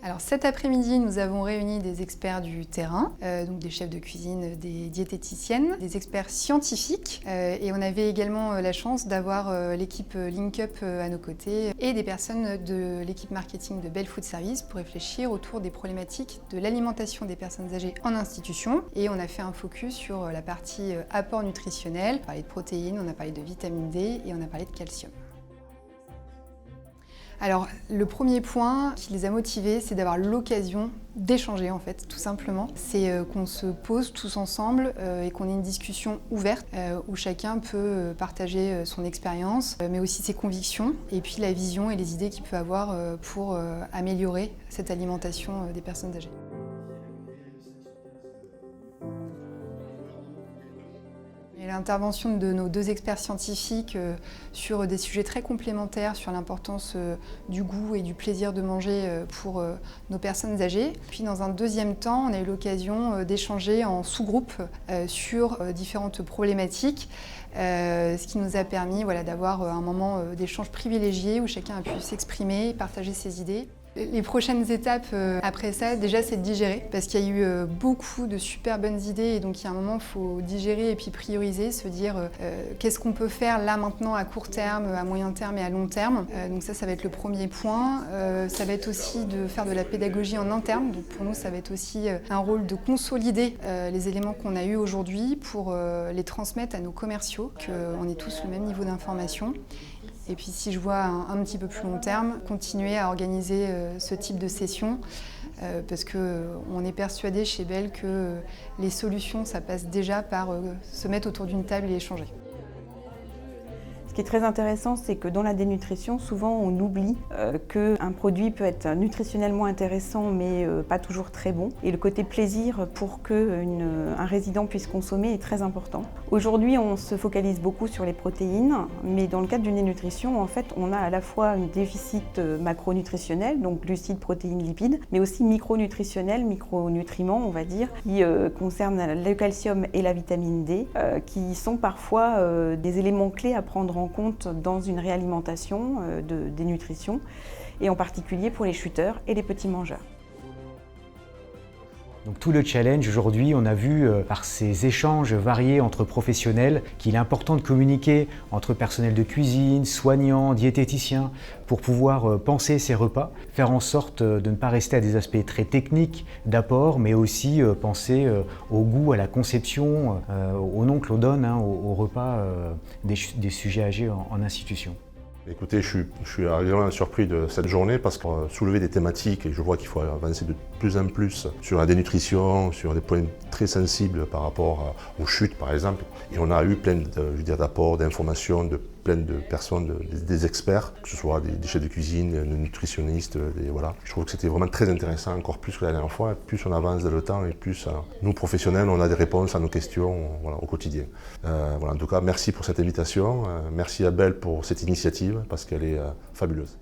Alors cet après-midi, nous avons réuni des experts du terrain, donc des chefs de cuisine, des diététiciennes, des experts scientifiques et on avait également la chance d'avoir l'équipe Link Up à nos côtés et des personnes de l'équipe marketing de Belle Food Service pour réfléchir autour des problématiques de l'alimentation des personnes âgées en institution. Et on a fait un focus sur la partie apport nutritionnel. On a parlé de protéines, on a parlé de vitamine D et on a parlé de calcium. Alors, le premier point qui les a motivés, c'est d'avoir l'occasion d'échanger en fait, tout simplement. C'est qu'on se pose tous ensemble et qu'on ait une discussion ouverte où chacun peut partager son expérience, mais aussi ses convictions et puis la vision et les idées qu'il peut avoir pour améliorer cette alimentation des personnes âgées. L'intervention de nos deux experts scientifiques sur des sujets très complémentaires, sur l'importance du goût et du plaisir de manger pour nos personnes âgées. Puis dans un deuxième temps, on a eu l'occasion d'échanger en sous-groupe sur différentes problématiques, ce qui nous a permis d'avoir un moment d'échange privilégié où chacun a pu s'exprimer, partager ses idées. Les prochaines étapes après ça, déjà, c'est de digérer parce qu'il y a eu beaucoup de super bonnes idées et donc il y a un moment, il faut digérer et puis prioriser, se dire qu'est-ce qu'on peut faire là maintenant à court terme, à moyen terme et à long terme. Donc ça va être le premier point. Ça va être aussi de faire de la pédagogie en interne. Donc pour nous, ça va être aussi un rôle de consolider les éléments qu'on a eus aujourd'hui pour les transmettre à nos commerciaux, qu'on ait tous le même niveau d'information. Et puis si je vois un petit peu plus long terme, continuer à organiser ce type de session parce qu'on est persuadé chez Belle que les solutions, ça passe déjà par se mettre autour d'une table et échanger. Ce qui est très intéressant, c'est que dans la dénutrition, souvent on oublie qu'un produit peut être nutritionnellement intéressant mais pas toujours très bon. Et le côté plaisir pour qu'un résident puisse consommer est très important. Aujourd'hui, on se focalise beaucoup sur les protéines, mais dans le cadre d'une dénutrition, en fait, on a à la fois un déficit macronutritionnel, donc glucides, protéines, lipides, mais aussi micronutritionnel, micronutriments, on va dire, qui concernent le calcium et la vitamine D, qui sont parfois des éléments clés à prendre en compte dans une réalimentation de dénutrition, et en particulier pour les chuteurs et les petits mangeurs. Donc tout le challenge aujourd'hui, on a vu par ces échanges variés entre professionnels qu'il est important de communiquer entre personnel de cuisine, soignants, diététiciens pour pouvoir penser ces repas, faire en sorte de ne pas rester à des aspects très techniques d'apport, mais aussi penser au goût, à la conception, au nom que l'on donne au repas des sujets âgés en institution. Écoutez, je suis agréablement surpris de cette journée parce qu'on soulevait des thématiques et je vois qu'il faut avancer de plus en plus sur la dénutrition, sur des points très sensibles par rapport aux chutes par exemple. Et on a eu plein d'apports, d'informations de plein de personnes, des experts, que ce soit des chefs de cuisine, des nutritionnistes, voilà. Je trouve que c'était vraiment très intéressant, encore plus que la dernière fois. Plus on avance dans le temps et plus nous professionnels, on a des réponses à nos questions au quotidien. En tout cas, merci pour cette invitation, merci à Belle pour cette initiative parce qu'elle est fabuleuse.